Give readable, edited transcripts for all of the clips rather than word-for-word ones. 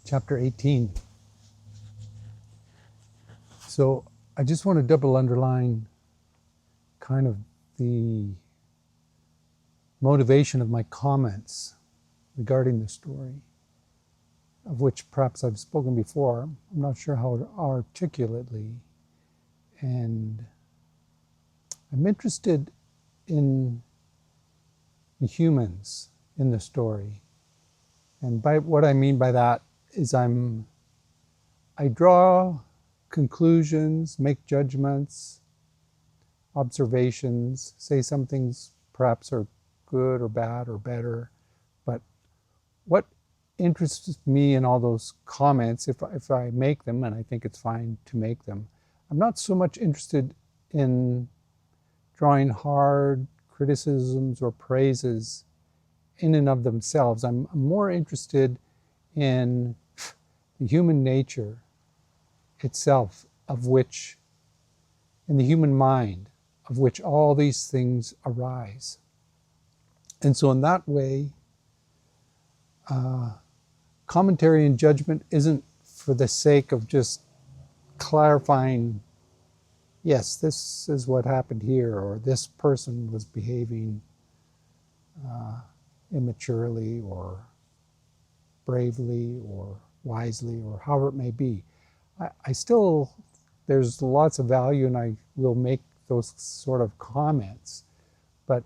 chapter 18. So I just want to double underline kind of the motivation of my comments regarding the story, of which perhaps I've spoken before. I'm not sure how articulately. And I'm interested in the humans in the story. And by what I mean by that is I draw conclusions, make judgments, observations, say some things perhaps are good or bad or better. But what interests me in all those comments, if I make them, and I think it's fine to make them, I'm not so much interested in drawing hard criticisms or praises in and of themselves. I'm more interested in the human nature itself, of which, in the human mind, of which all these things arise. And so in that way, commentary and judgment isn't for the sake of just clarifying, yes, this is what happened here, or this person was behaving immaturely or bravely or wisely, or however it may be. I still, there's lots of value, and I will make those sort of comments, but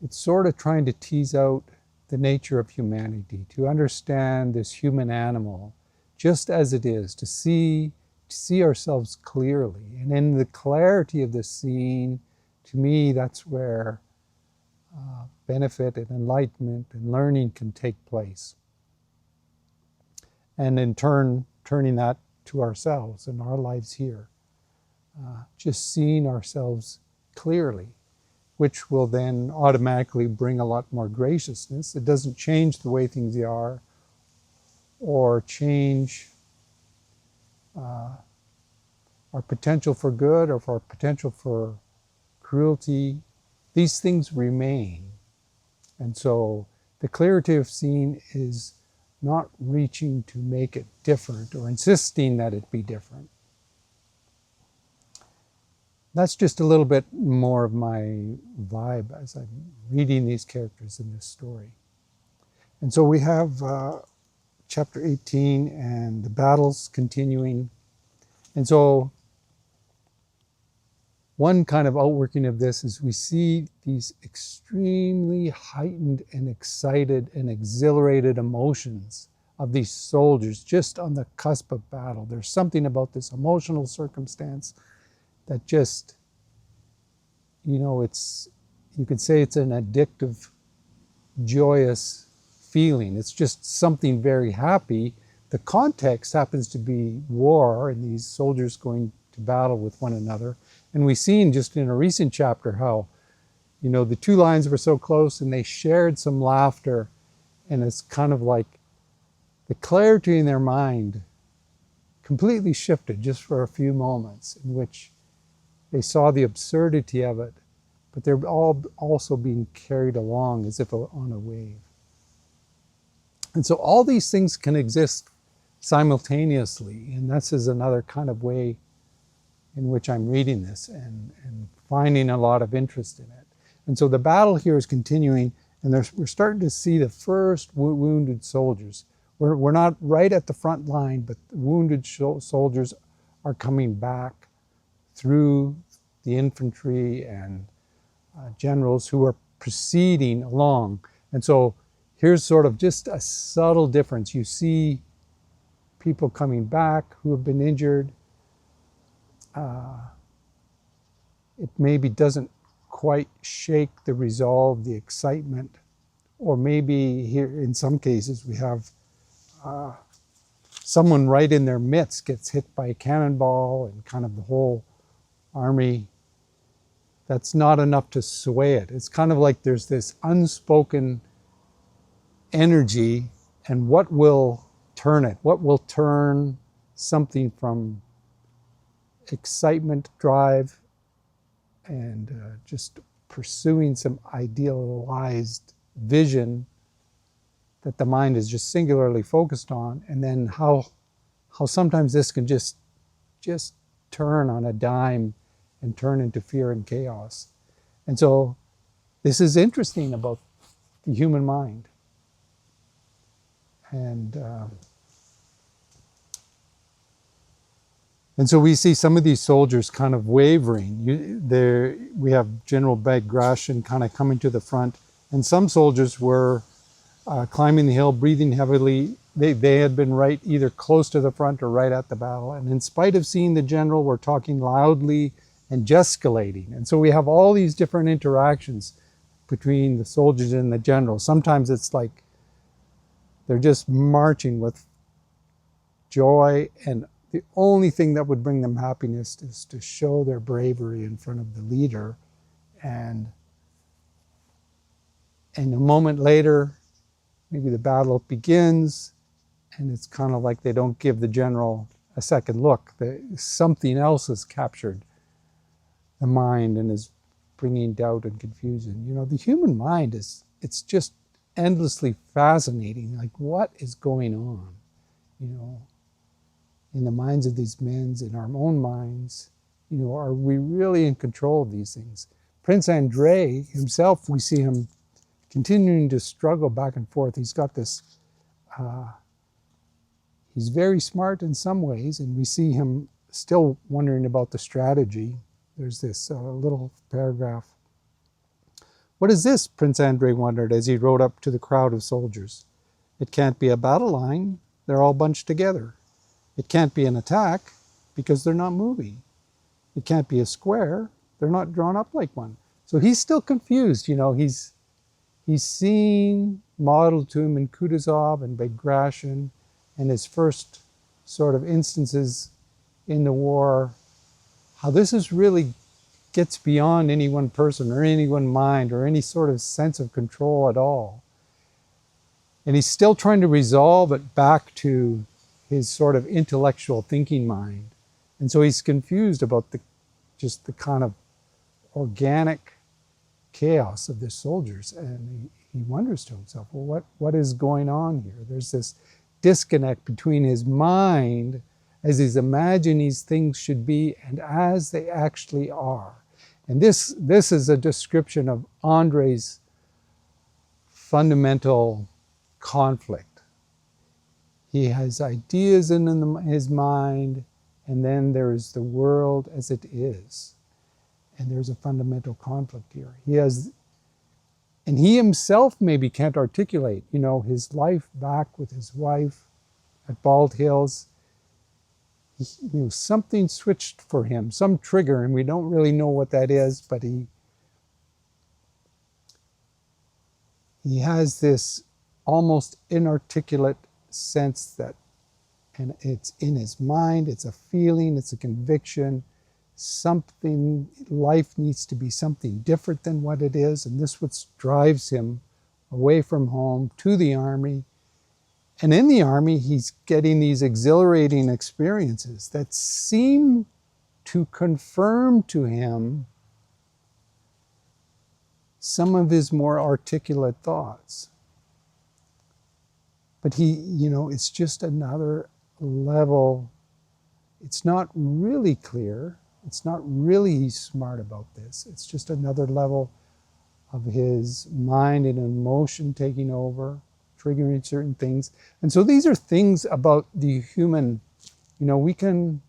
it's sort of trying to tease out the nature of humanity, to understand this human animal just as it is, to see ourselves clearly. And in the clarity of the scene, to me, that's where benefit and enlightenment and learning can take place. And in turn, turning that to ourselves and our lives here. Just seeing ourselves clearly, which will then automatically bring a lot more graciousness. It doesn't change the way things are, or change our potential for good or for our potential for cruelty. These things remain. And so the clarity of seeing is not reaching to make it different or insisting that it be different. That's just a little bit more of my vibe as I'm reading these characters in this story. And so we have chapter 18 and the battles continuing. And so one kind of outworking of this is we see these extremely heightened and excited and exhilarated emotions of these soldiers just on the cusp of battle. There's something about this emotional circumstance that just, you know, you could say it's an addictive, joyous feeling. It's just something very happy. The context happens to be war and these soldiers going to battle with one another. And we've seen just in a recent chapter how, you know, the two lines were so close and they shared some laughter, and it's kind of like the clarity in their mind completely shifted just for a few moments, in which they saw the absurdity of it, but they're all also being carried along as if on a wave. And so all these things can exist simultaneously, and this is another kind of way in which I'm reading this and finding a lot of interest in it. And so the battle here is continuing, and we're starting to see the first wounded soldiers. We're not right at the front line, but the wounded soldiers are coming back through the infantry and generals who are proceeding along. And so here's sort of just a subtle difference. You see people coming back who have been injured. It maybe doesn't quite shake the resolve, the excitement, or maybe here in some cases we have someone right in their midst gets hit by a cannonball and kind of the whole army. That's not enough to sway it. It's kind of like there's this unspoken energy, and what will turn it? What will turn something from excitement, drive, and just pursuing some idealized vision that the mind is just singularly focused on, and then how sometimes this can just turn on a dime and turn into fear and chaos. And so this is interesting about the human mind. And so we see some of these soldiers kind of wavering. We have General Bagration kind of coming to the front, and some soldiers were climbing the hill, breathing heavily. They had been right either close to the front or right at the battle. And in spite of seeing the general, were talking loudly and gesticulating. And so we have all these different interactions between the soldiers and the general. Sometimes it's like they're just marching with joy, and the only thing that would bring them happiness is to show their bravery in front of the leader. And a moment later, maybe the battle begins, and it's kind of like they don't give the general a second look. Something else has captured the mind and is bringing doubt and confusion. You know, the human mind it's just endlessly fascinating. Like, what is going on, you know, in the minds of these men, in our own minds? You know, are we really in control of these things? Prince Andrei himself, we see him continuing to struggle back and forth. He's got this, he's very smart in some ways, and we see him still wondering about the strategy. There's this little paragraph. "What is this?" Prince Andrei wondered as he rode up to the crowd of soldiers. "It can't be a battle line. They're all bunched together. It can't be an attack because they're not moving. It can't be a square. They're not drawn up like one." So he's still confused. You know, he's seen modeled to him in Kutuzov and Bagration and his first sort of instances in the war, how this is really gets beyond any one person or any one mind or any sort of sense of control at all. And he's still trying to resolve it back to his sort of intellectual thinking mind. And so he's confused about just the kind of organic chaos of the soldiers. And he wonders to himself, well, what is going on here? There's this disconnect between his mind as he's imagining these things should be and as they actually are. And this is a description of Andrei's fundamental conflict. He has ideas in his mind, and then there is the world as it is. And there's a fundamental conflict here. And he himself maybe can't articulate, you know, his life back with his wife at Bald Hills. You know, something switched for him, some trigger, and we don't really know what that is, but he has this almost inarticulate sense that, and it's in his mind, it's a feeling, it's a conviction, something, life needs to be something different than what it is, and this what drives him away from home to the army. And in the army, he's getting these exhilarating experiences that seem to confirm to him some of his more articulate thoughts. But you know, it's just another level. It's not really clear. It's not really he's smart about this. It's just another level of his mind and emotion taking over, triggering certain things. And so these are things about the human, you know, we can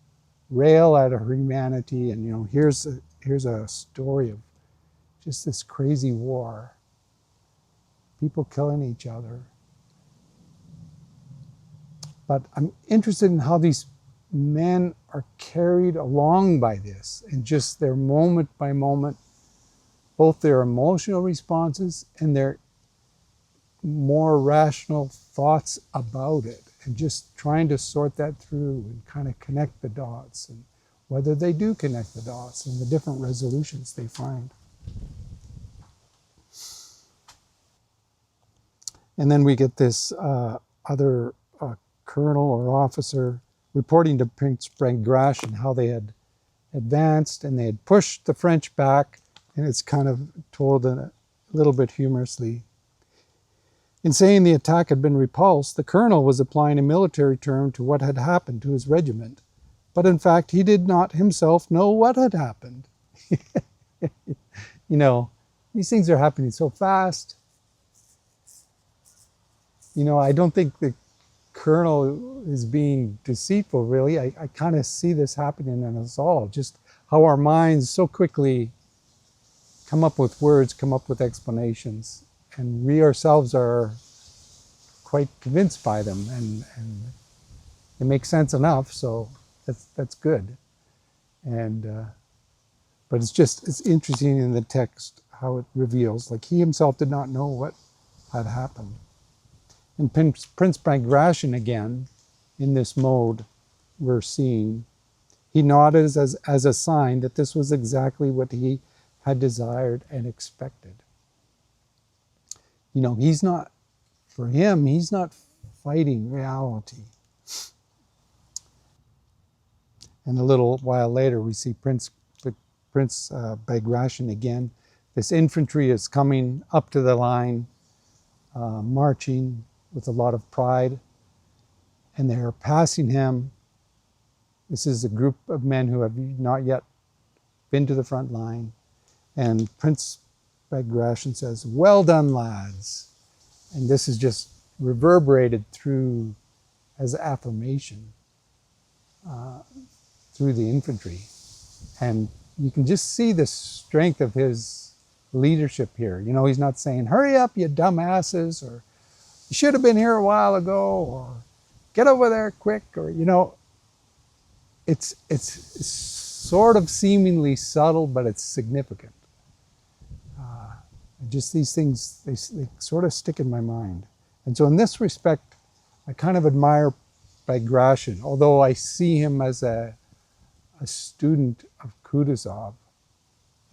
rail at our humanity, and, you know, here's a story of just this crazy war, people killing each other. But I'm interested in how these men are carried along by this, and just their moment by moment, both their emotional responses and their more rational thoughts about it, and just trying to sort that through and kind of connect the dots, and whether they do connect the dots and the different resolutions they find. And then we get this other colonel or officer reporting to Prince Bagration how they had advanced and they had pushed the French back, and it's kind of told in a little bit humorously. In saying the attack had been repulsed, the colonel was applying a military term to what had happened to his regiment. But in fact, he did not himself know what had happened. You know, these things are happening so fast. You know, I don't think the colonel is being deceitful, really. I kind of see this happening in us all, just how our minds so quickly come up with words, come up with explanations, and we ourselves are quite convinced by them, and it makes sense enough, so that's good. And but it's interesting in the text how it reveals, like he himself did not know what had happened. And Prince Bagration again, in this mode we're seeing, he nodded as a sign that this was exactly what he had desired and expected. You know, he's not, for him, he's not fighting reality. And a little while later, we see Prince Bagration again. This infantry is coming up to the line, marching with a lot of pride, and they are passing him. This is a group of men who have not yet been to the front line. And Prince Bagration says, "Well done, lads." And this is just reverberated through as affirmation through the infantry. And you can just see the strength of his leadership here. You know, he's not saying, "Hurry up, you dumbasses," or "You should have been here a while ago," or "Get over there quick," or, you know, it's sort of seemingly subtle, but it's significant. Just these things, they sort of stick in my mind. And so in this respect, I kind of admire Bagration, although I see him as a student of Kutuzov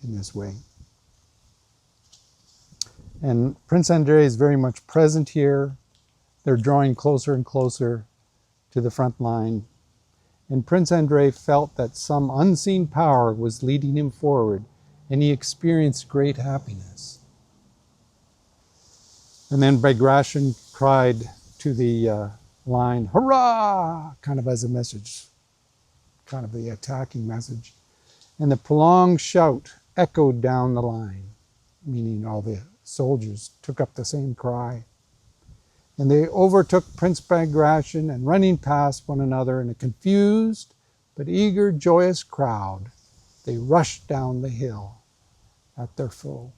in this way. And Prince Andrei is very much present here. They're drawing closer and closer to the front line. And Prince Andrei felt that some unseen power was leading him forward, and he experienced great happiness. And then Bagration cried to the line, "Hurrah!" kind of as a message, kind of the attacking message. And the prolonged shout echoed down the line, meaning all the soldiers took up the same cry. And they overtook Prince Bagration, and running past one another in a confused but eager, joyous crowd, they rushed down the hill at their full